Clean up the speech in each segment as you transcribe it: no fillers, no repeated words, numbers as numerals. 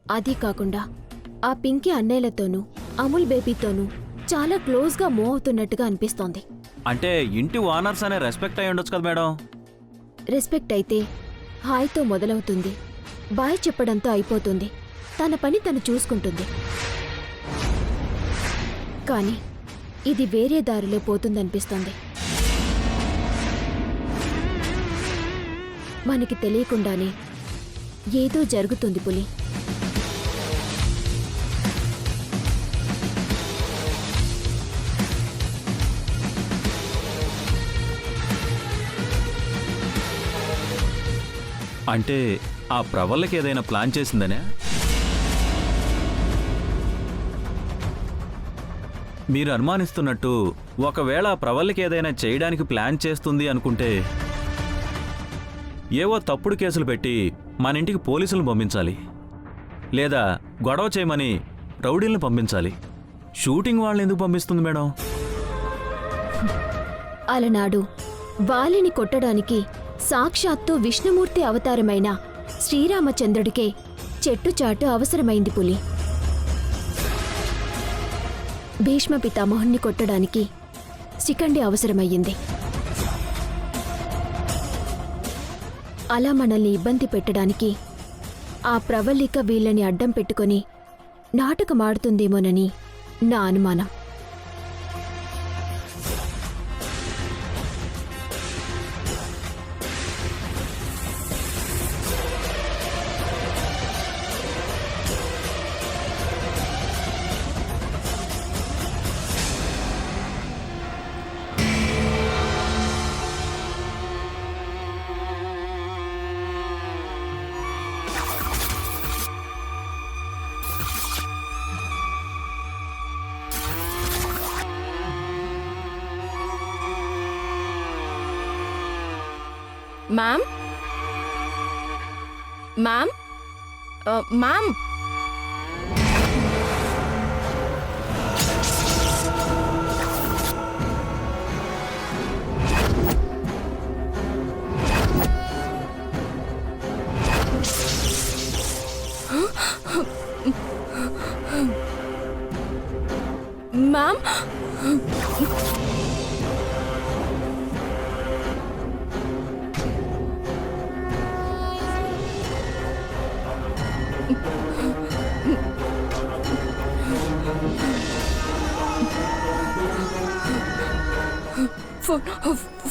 అది కాకుండా ఆ పింకీ అన్నయ్యలతోనూ అమూల్ బేబీతోనూ చాలా క్లోజ్గా మూవ్ అవుతున్నట్టుగా అనిపిస్తోంది. అంటే ఇంటి ఓనర్స్ అనే రెస్పెక్ట్ అయి ఉండొచ్చు కదా మేడం. రెస్పెక్ట్ అయితే హాయ్తో మొదలవుతుంది, బాయ్ చెప్పడంతో అయిపోతుంది. తన పని తను చూసుకుంటుంది. కానీ ఇది వేరే దారిలో పోతుందనిపిస్తోంది. మనకి తెలియకుండానే ఏదో జరుగుతుంది పులి. అంటే ఆ ప్రవల్లకి ఏదైనా ప్లాన్ చేసిందనే? మీరు అనుమానిస్తున్నట్టు ఒకవేళ ఆ ప్రవల్లకి ఏదైనా చేయడానికి ప్లాన్ చేస్తుంది అనుకుంటే ఏవో తప్పుడు కేసులు పెట్టి మన ఇంటికి పోలీసులను పంపించాలి, లేదా గొడవ చేయమని రౌడీలను పంపించాలి. షూటింగ్ వాళ్ళని ఎందుకు పంపిస్తుంది మేడం? అలనాడు వాలిని కొట్టడానికి సాక్షాత్తు విష్ణుమూర్తి అవతారమైన శ్రీరామచంద్రుడికే చెట్టుచాటు అవసరమైంది పులి. భీష్మ పితామహుణ్ణి కొట్టడానికి శిఖండి అవసరమయ్యింది. అలా మనల్ని ఇబ్బంది పెట్టడానికి ఆ ప్రవల్లిక వీళ్ళని అడ్డం పెట్టుకొని నాటకమాడుతుందేమోనని నా అనుమానం. Ma'am ma'am ma'am ma'am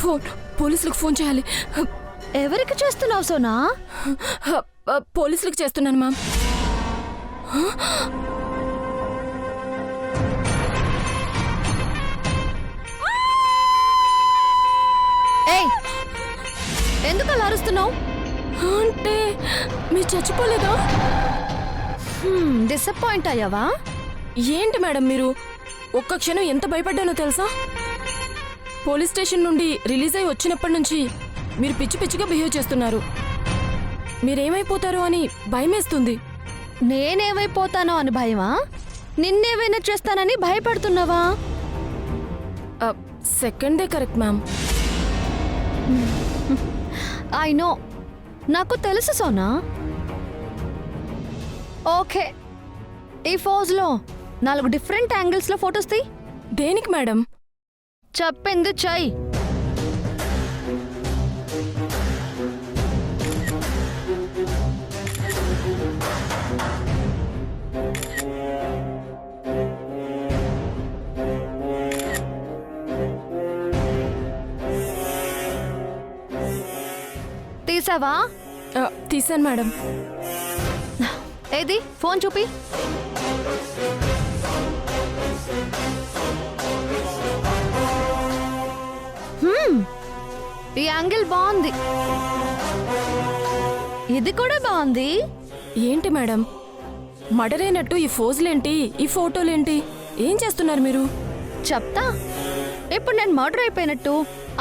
phone పోలీసులకు ఫోన్ చేయాలి. ఎవరికి చేస్తున్నావు సోనా? పోలీసులకు చేస్తున్నాను మ్యామ్. ఏయ్, ఎందుకు అలా అరుస్తున్నావు? అంటే మీరు చచ్చిపోలేదా? డిసప్పాయింట్ అయ్యావా? ఏంటి మేడం మీరు? ఒక్క క్షణం ఎంత భయపడ్డానో తెలుసా? పోలీస్ స్టేషన్ నుండి రిలీజ్ అయి వచ్చినప్పటి నుంచి మీరు పిచ్చి పిచ్చిగా బిహేవ్ చేస్తున్నారు. మీరేమైపోతారో అని భయమేస్తుంది. నేనేమైపోతానో అని భయమా? నిన్నేవైనా చేస్తానని భయపడుతున్నావా? సెకండే కరెక్ట్ మ్యామ్. ఐ నో, నాకు తెలుసు సోనా. ఓకే, ఈ ఫోజ్లో 4 డిఫరెంట్ యాంగిల్స్లో ఫొటోస్ తీ. దేనికి మేడం? చెప్పింది చెయ్యి. తీసావా? తీసాను మేడం. ఏది ఫోన్ చూపి. ఈ యాంగిల్ బాగుంది, ఇది కూడా బాగుంది. ఏంటి మేడం మర్డర్ అయినట్టు ఈ ఫోజులేంటి, ఈ ఫోటోలేంటి? ఏం చేస్తున్నారు మీరు? చెప్తా. ఇప్పుడు నేను మర్డర్ అయిపోయినట్టు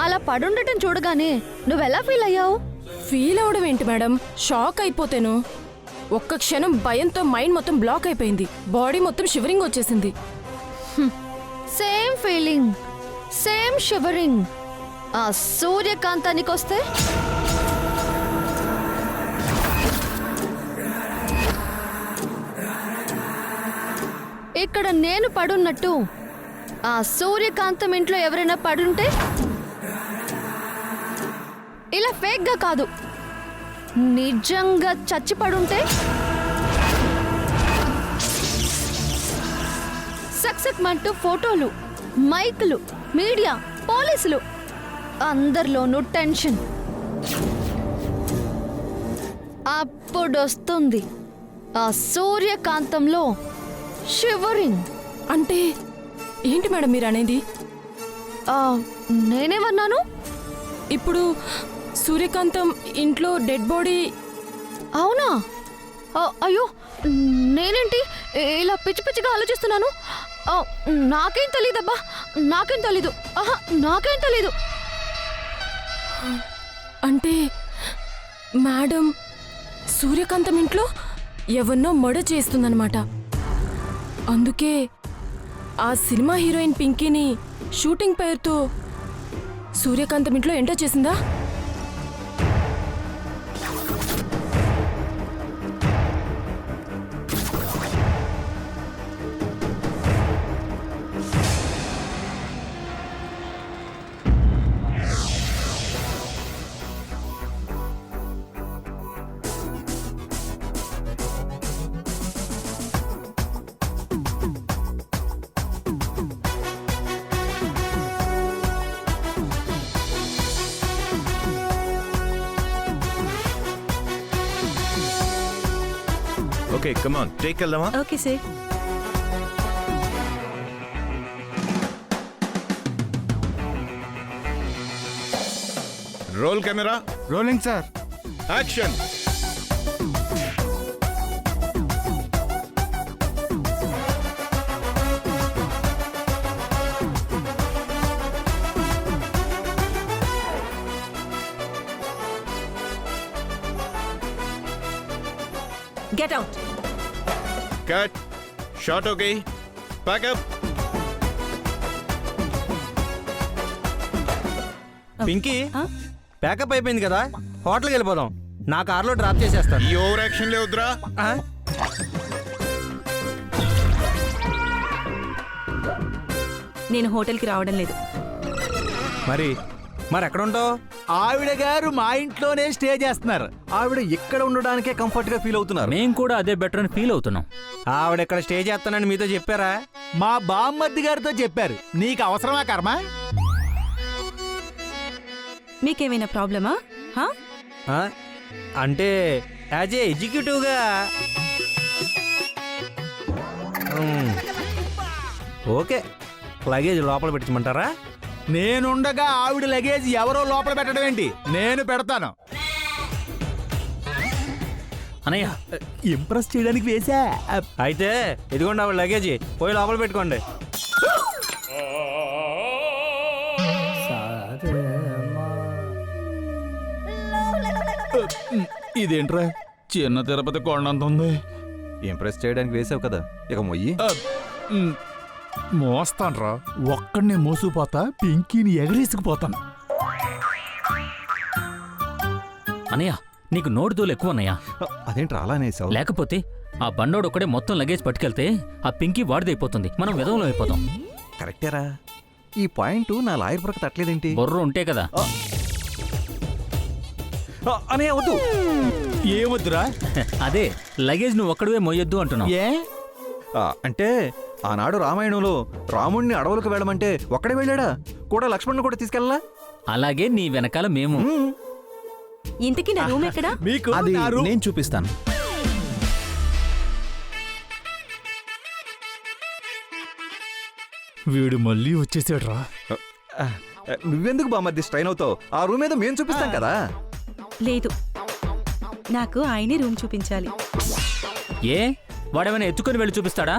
అలా పడుండటం చూడగానే నువ్వెలా ఫీల్ అయ్యావు? ఫీల్ అవడం ఏంటి మేడం, షాక్ అయిపోతేను. ఒక్క క్షణం భయంతో మైండ్ మొత్తం బ్లాక్ అయిపోయింది, బాడీ మొత్తం షివరింగ్ వచ్చేసింది. Same feeling, same shivering. ఆ సూర్యకాంతానికొస్తే ఇక్కడ నేను పడున్నట్టు ఆ సూర్యకాంతం ఇంట్లో ఎవరైనా పడుంటే ఇలా ఫేక్గా కాదు, నిజంగా చచ్చి పడుంటే సక్సెక్మంటూ ఫోటోలు, మైకులు, మీడియా, పోలీసులు, అందరిలోనూ టెన్షన్. అప్పుడొస్తుంది ఆ సూర్యకాంతంలో షివరింగ్. అంటే ఏంటి మేడం మీరు అనేది? నేనేమన్నాను? ఇప్పుడు సూర్యకాంతం ఇంట్లో డెడ్ బాడీ. అవునా? అయ్యో, నేనేంటి ఇలా పిచ్చి పిచ్చిగా ఆలోచిస్తున్నాను? నాకేం తెలీదబ్బా, నాకేం తెలీదు. ఆహా, నాకేం తెలీదు. అంటే మేడం సూర్యకాంతం ఇంట్లో ఎవరినో మర్డర్ చేస్తుందన్నమాట. అందుకే ఆ సినిమా హీరోయిన్ పింకీని షూటింగ్ పేరుతో సూర్యకాంతం ఇంట్లో ఎంటర్ చేసిందా? Okay, come on, take వెళ్దామా? Okay sir. Roll camera, rolling sir. Action. Get out. Cut. Shot okay. Pack up. Pinky, pack up అయిపోయింది కదా, హోటల్కి వెళ్ళిపోదాం. నా కార్లో డ్రాప్ చేసేస్తాను. ఈ ఓవర్ యాక్షన్ లేవుద్రా. నేను హోటల్కి రావడం లేదు. మరి ఎక్కడ ఉంటావు? ఆవిడ గారు మా ఇంట్లోనే స్టే చేస్తున్నారు. ఆవిడ ఇక్కడ ఉండడానికే కంఫర్ట్ గా ఫీల్ అవుతున్నారు. మేము కూడా అదే బెటర్ అని ఫీల్ అవుతున్నాం. ఆవిడ ఇక్కడ స్టే చేస్తానని మీతో చెప్పారా? మా బామ్మర్ది గారితో చెప్పారు. నీకు అవసరమా కర్మ? మీకేమైనా ప్రాబ్లమా? ఆ? అంటే యాజ్ ఏ ఎగ్జిక్యూటివ్గా ఓకే, లగేజ్ లోపల పెట్టమంటారా? నేనుండగా ఆవిడ లగేజ్ ఎవరో లోపల పెట్టడం ఏంటి? నేను పెడతాను. అనయ్య, ఇంప్రెస్ చేయడానికి వేసా. అయితే ఇదిగోండి ఆవిడ లగేజ్, పోయి లోపల పెట్టుకోండి. ఇదేంట్రా చిన్న తిరుపతి కొండంత ఉంది. ఇంప్రెస్ చేయడానికి వేసావు కదా, ఇక మొయ్యి. మోస్తాన్రా, ఒక్కడినే మోసుకుపోతా, పింకీని ఎగరేసుకుపోతాను. అనయ్య నీకు నోటు తోలు ఎక్కువ అన్నయ్య. అదేంట్రా అలా అనేసావు? లేకపోతే ఆ బండోడు ఒక్కడే మొత్తం లగేజ్ పట్టుకెళ్తే ఆ పింకీ వాడిదైపోతుంది, మనం విధంలో అయిపోతాం. కరెక్టేరా. ఈ పాయింట్ నా లాయర్ బుర్రకు తట్టలేదేంటి? బొర్ర ఉంటే కదా. అనే వద్దు. ఏమొద్దురా? అదే లగేజ్ నువ్వు ఒక్కడివే మొయ్యొద్దు అంటున్నావు. ఏ అంటే ఆనాడు రామాయణంలో రాముణ్ణి అడవులకు వెళ్ళమంటే ఒక్కడే వెళ్ళాడా? కూడా లక్ష్మణ్ని కూడా తీసుకెళ్ళలా? అలాగే నీ వెనకాల మేము. ఇంతకీ నా రూమ్ ఎక్కడా? మీకు అది నా రూమ్. నేను చూపిస్తాను. వీడు మళ్ళీ వచ్చేసాడు రా. నువ్వెందుకు బామ్మర్ది స్ట్రైన్ అవుతావు? ఆ రూమ్ ఏదో మేము చూపిస్తాం కదా. లేదు, నాకు ఆయనే రూమ్ చూపించాలి. ఏ వాడేమైనా ఎత్తుకొని వెళ్ళి చూపిస్తాడా?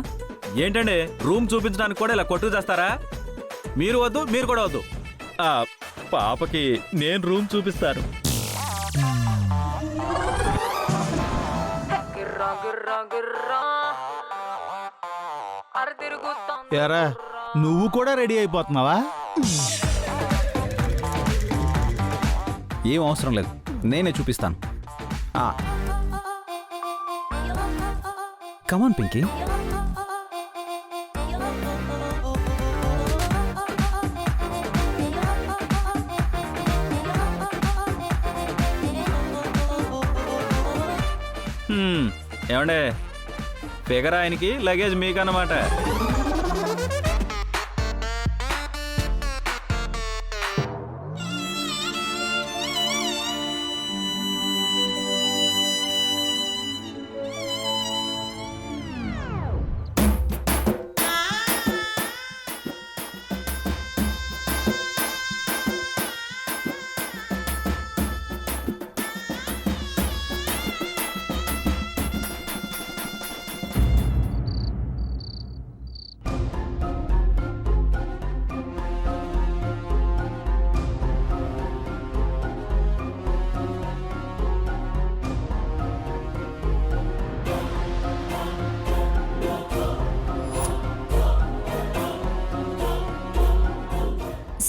ఏంటండి, రూమ్ చూపించడానికి కూడా ఇలా కొట్టుకు చేస్తారా? మీరు వద్దు, మీరు కూడా వద్దు. పాపకి నేను రూమ్ చూపిస్తాను. ఎరా, నువ్వు కూడా రెడీ అయిపోతున్నావా? ఏం అవసరం లేదు, నేనే చూపిస్తాను. కమాన్ పింకీ. ఏమండే ఫిగర్ ఆయనకి లగేజ్ మీకన్నమాట.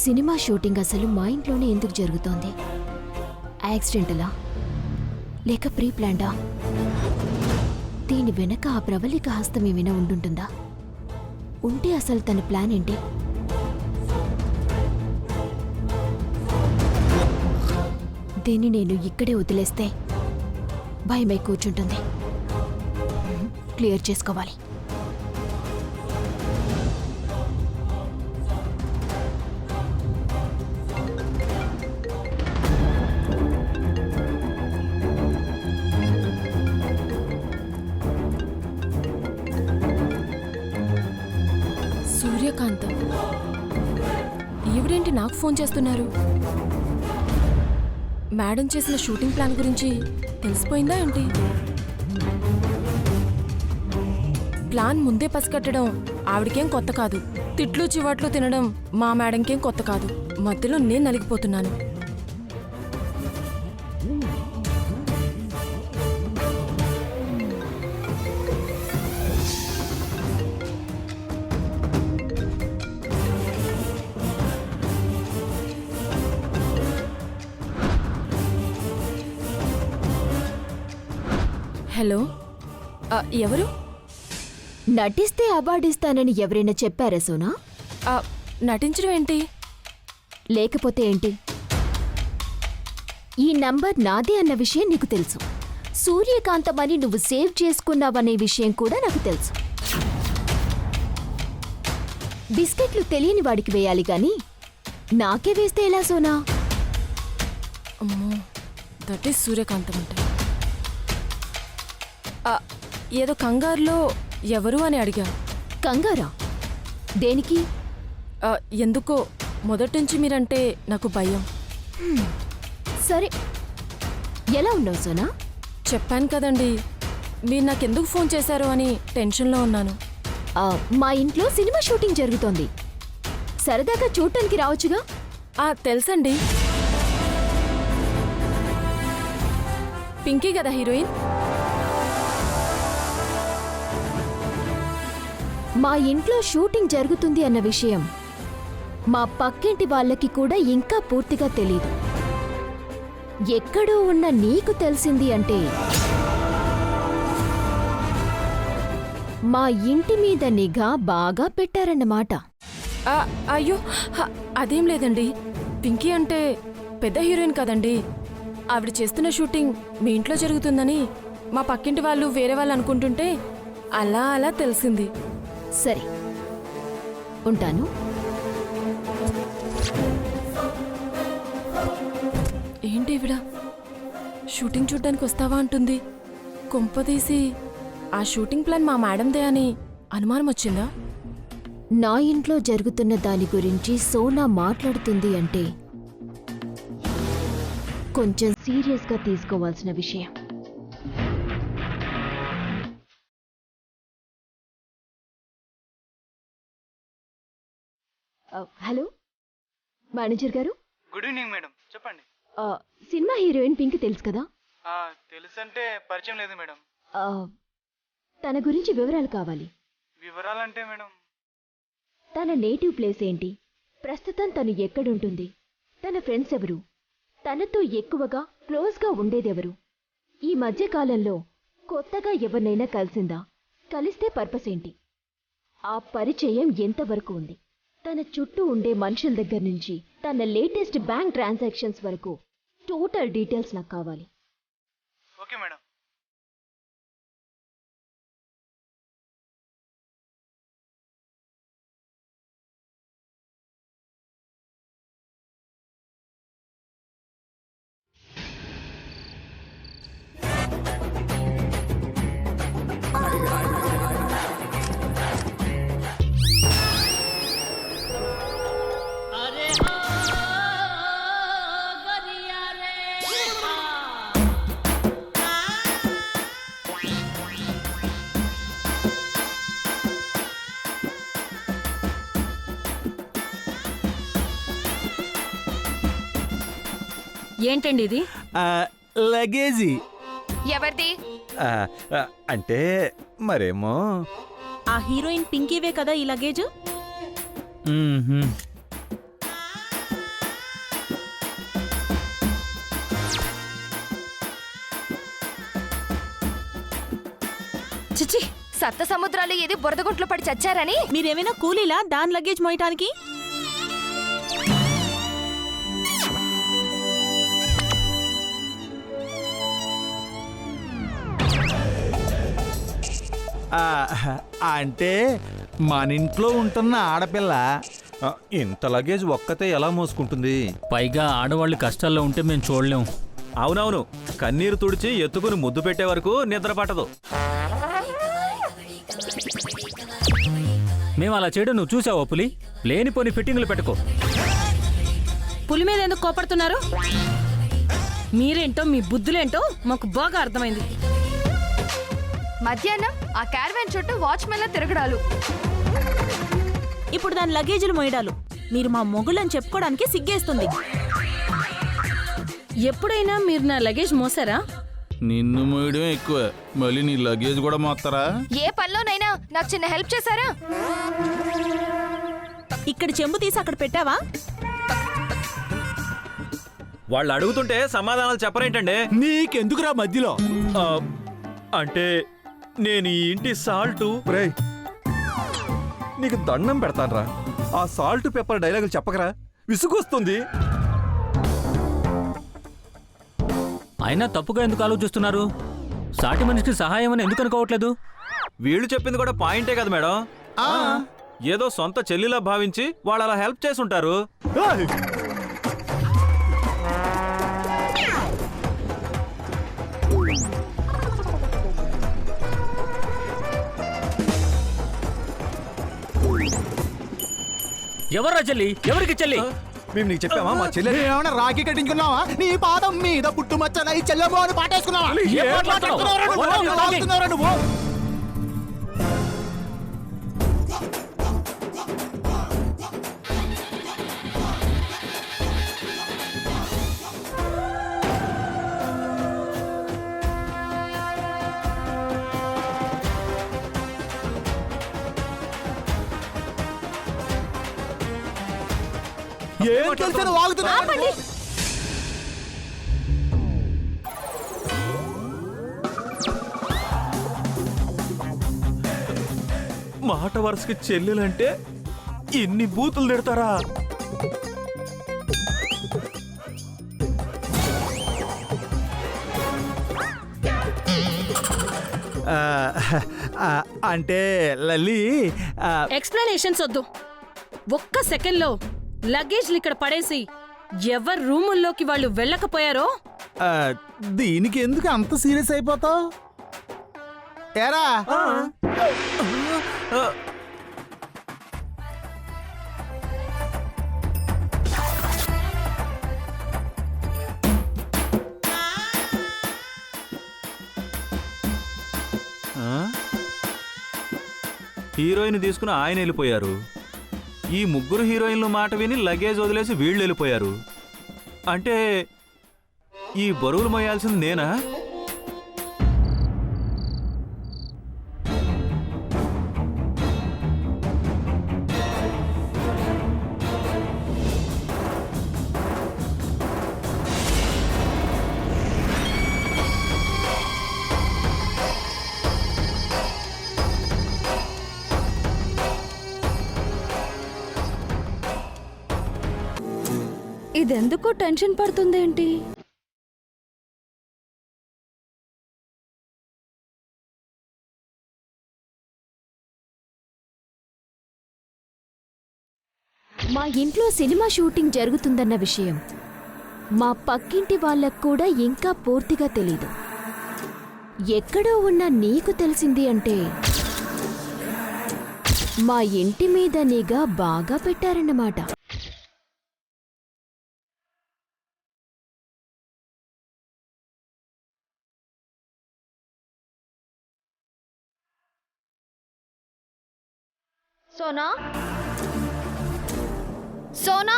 సినిమా షూటింగ్ అసలు మా ఇంట్లోనే ఎందుకు జరుగుతోంది? యాక్సిడెంటలా లేక ప్రీ ప్లాన్డా? దీని వెనక ఆ ప్రవళిక హస్తం ఏమైనా ఉండుంటుందా? ఉంటే అసలు తన ప్లాన్ ఏంటి? దీన్ని నేను ఇక్కడే వదిలేస్తే భయమై కూర్చుంటుంది. క్లియర్ చేసుకోవాలి. సూర్యకాంతం, ఈవిడేంటి నాకు ఫోన్ చేస్తున్నారు? మేడం చేసిన షూటింగ్ ప్లాన్ గురించి తెలిసిపోయిందా ఏంటి? ప్లాన్ ముందే పసిగట్టడం ఆవిడకేం కొత్త కాదు. తిట్లు చివాట్లు తినడం మా మేడంకేం కొత్త కాదు. మధ్యలో నేను నలిగిపోతున్నాను. హలో, ఎవరు? నటిస్తే అవార్డు ఇస్తానని ఎవరైనా చెప్పారా సోనా? నటించడం ఏంటి? లేకపోతే ఏంటి? ఈ నంబర్ నాదే అన్న విషయం నీకు తెలుసు. సూర్యకాంతమని నువ్వు సేవ్ చేసుకున్నావనే విషయం కూడా నాకు తెలుసు. బిస్కెట్లు తెలియని వాడికి వేయాలి గాని నాకే వేస్తే ఎలా సోనా? అమ్మో, దట్ ఈస్ సూర్యకాంతం అంటే. ఏదో కంగారులో ఎవరు అని అడిగా. కంగారా? దేనికి? ఎందుకో మొదటి నుంచి మీరంటే నాకు భయం. సరే, ఎలా ఉన్నావు సోనా? చెప్పాను కదండి, మీరు నాకెందుకు ఫోన్ చేశారు అని టెన్షన్లో ఉన్నాను. మా ఇంట్లో సినిమా షూటింగ్ జరుగుతోంది. సరదాగా చూడటానికి రావచ్చుగా? తెలుసండి. పింకీ కదా హీరోయిన్? మా ఇంట్లో షూటింగ్ జరుగుతుంది అన్న విషయం మా పక్కింటి వాళ్ళకి కూడా ఇంకా పూర్తిగా తెలీదు. ఎక్కడో ఉన్న నీకు తెలిసింది అంటే మా ఇంటి మీద నిఘా బాగా పెట్టారన్నమాట. అయ్యో, అదేం లేదండి. పింకీ అంటే పెద్ద హీరోయిన్ కదండి. ఆవిడ చేస్తున్న షూటింగ్ మీ ఇంట్లో జరుగుతుందని మా పక్కింటి వాళ్ళు వేరే వాళ్ళు అనుకుంటుంటే అలా అలా తెలిసింది. సరే, ఉంటాను. ఏంటి ఈవిడ షూటింగ్ చూడ్డానికి వస్తావా అంటుంది? కొంపదీసి ఆ షూటింగ్ ప్లాన్ మా మేడందే అని అనుమానం వచ్చిందా? నా ఇంట్లో జరుగుతున్న దాని గురించి సోనా మాట్లాడుతుంది అంటే కొంచెం సీరియస్గా తీసుకోవాల్సిన విషయం. హలో మేనేజర్ గారు. గుడ్ ఈవినింగ్ మేడం, చెప్పండి. సినిమా హీరోయిన్ పింక్ తెలుసు కదా? తెలుసంటే పరిచయం లేదు మేడం. తన గురించి వివరాలు కావాలి. వివరాలంటే మేడం, తన నేటివ్ ప్లేస్ ఏంటి, ప్రస్తుతం తను ఎక్కడుంటుంది, తన ఫ్రెండ్స్ ఎవరు, తనతో ఎక్కువగా క్లోజ్గా ఉండేదెవరు, ఈ మధ్యకాలంలో కొత్తగా ఎవరినైనా కలిసిందా, కలిస్తే పర్పస్ ఏంటి, ఆ పరిచయం ఎంతవరకు ఉంది, తన చుట్టూ ఉండే మనుషుల దగ్గర నుంచి తన లేటెస్ట్ బ్యాంక్ ట్రాన్సాక్షన్స్ వరకు టోటల్ డీటెయిల్స్ నాకు కావాలి. Okay madam. ఏంటండి ఇది? లగేజీ. ఎవరిది? అంటే మరేమో ఆ హీరోయిన్ పింకీవే కదా ఈ లగేజ్? మ్మ్హ్మ్. చిచి, సప్త సముద్రాలు ఏది బురదగుంట్లో పడి చచ్చారని? మీరేమైనా కూలీలా దాని లగేజ్ మోయటానికి? అంటే మన ఇంట్లో ఉంటున్న ఆడపిల్ల ఇంత లగేజ్ ఒక్కతే ఎలా మోసుకుంటుంది? పైగా ఆడవాళ్ళు కష్టాల్లో ఉంటే మేము చూడలేం. అవునవును, కన్నీరు తుడిచి ఎత్తుకుని ముద్దు పెట్టే వరకు నిద్ర పట్టదు. మేము అలా చేయడం నువ్వు చూసావో పులి? లేనిపోని ఫిట్టింగ్లు పెట్టుకో. పులి మీద ఎందుకు కోపడుతున్నారు? మీరేంటో మీ బుద్ధులేంటో మాకు బాగా అర్థమైంది. మధ్యాహ్నం ఆ క్యారవాన్ చుట్టూ వాచ్మెన్లా తిరగడాలు, ఇప్పుడు దాని లగేజీలు మోయడాలు. మీరు మా మొగుళ్ళని చెప్పుకోవడానికి సిగ్గేస్తుంది. ఎప్పుడైనా మీరు నా లగేజ్ మోసారా? నిన్ను మోయడం ఎక్కువ, మళ్ళీ నీ లగేజ్ కూడా మోస్తారా? ఏ పనిలోనైనా నాకు చిన్న హెల్ప్ చేశారా? ఇక్కడ చెంబు తీసి అక్కడ పెట్టావా? వాళ్ళు అడుగుతుంటే సమాధానాలు చెప్పరేంటండి? నీకెందుకురా మధ్యలో? ఆ, అంటే నేను ఈ ఇంటి సాల్టు. నీకు దండం పెడతాన్రా, ఆ సాల్ట్ పేపర్ డైలాగులు చెప్పకరా, విసుగొస్తుంది. అయినా తప్పుగా ఎందుకు ఆలోచిస్తున్నారు? సాటి మనిషికి సహాయం అని ఎందుకు అనుకోవట్లేదు? వీళ్ళు చెప్పింది కూడా పాయింటే కదా మేడం. ఏదో సొంత చెల్లిలా భావించి వాళ్ళు అలా హెల్ప్ చేసి ఉంటారు. ఎవర్రా చెల్లి? ఎవరికి చెల్లి? మేము నీకు చెప్పామా మా చెల్లె? ఏమైనా రాఖీ కట్టించుకున్నావా? నీ పాదం మీద పుట్టుమచ్చన ఈ చెల్లెమో అని పాటేసుకున్నావా? ఏం మాట్లాడుతున్నావురా నువ్వు? ఏం మాట్లాడుతున్నావురా నువ్వు? ఏం తెలిసిన వాగుతున్నా? మాట వరుసకి చెల్లెలంటే ఇన్ని బూతులు తిడతారా? అంటే లల్లి, ఎక్స్ప్లెనేషన్స్ వద్దు. ఒక్క సెకండ్లో లగేజ్లు ఇక్కడ పడేసి ఎవరు రూముల్లోకి వాళ్ళు వెళ్ళకపోయారో. దీనికి ఎందుకు అంత సీరియస్ అయిపోతావు? ఏరా, హీరోయిన్ తీసుకుని ఆయన వెళ్ళిపోయారు. ఈ ముగ్గురు హీరోయిన్ల మాట విని లగేజ్ వదిలేసి వీళ్ళు వెళ్ళిపోయారు. అంటే ఈ బరువులు మోయాల్సింది నేనా? ఇదెందుకో టెన్షన్ పడుతుందేంటి? మా ఇంట్లో సినిమా షూటింగ్ జరుగుతుందన్న విషయం మా పక్కింటి వాళ్ళకు కూడా ఇంకా పూర్తిగా తెలీదు. ఎక్కడో ఉన్న నీకు తెలిసింది అంటే మా ఇంటి మీద నిఘా బాగా పెట్టారన్నమాట. సోనా, సోనా,